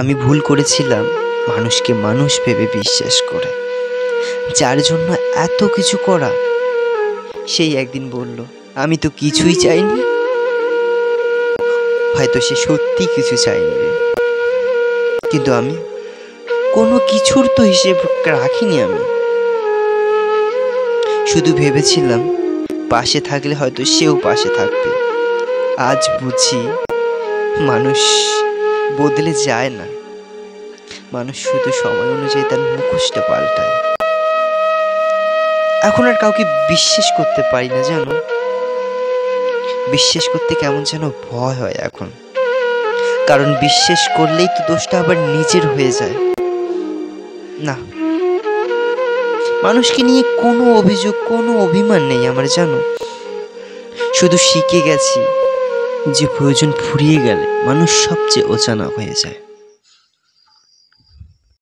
আমি ভুল করেছিলাম মানুষকে মানুষ ভেবে বিশ্বাস করে। যার জন্য এত কিছু করা, সেই একদিন বলল আমি তো কিছুই চাইনি। হয়তো সে সত্যি কিছু চাইনি রে, কিন্তু আমি কোনো কিছুর তো হিসেব রাখিনি। আমি শুধু ভেবেছিলাম পাশে থাকলে হয়তো সেও পাশে থাকবে। আজ বুঝি মানুষ বদলে যায় না, মানুষ শুধু সময় অনুযায়ী তার মুখোশটা পাল্টায়। এখন আর কাউকে বিশ্বাস করতে পারি না জানো। বিশ্বাস করতে কেমন যেন ভয় হয় এখন, কারণ বিশ্বাস করলেই তো দোষটা আবার নিজের হয়ে যায়। না, মানুষকে নিয়ে কোনো অভিযোগ, কোনো অভিমান নেই আমার জানো। শুধু শিখে গেছি যে প্রয়োজন ফুরিয়ে গেলে মানুষ সবচেয়ে অজানা হয়ে যায়।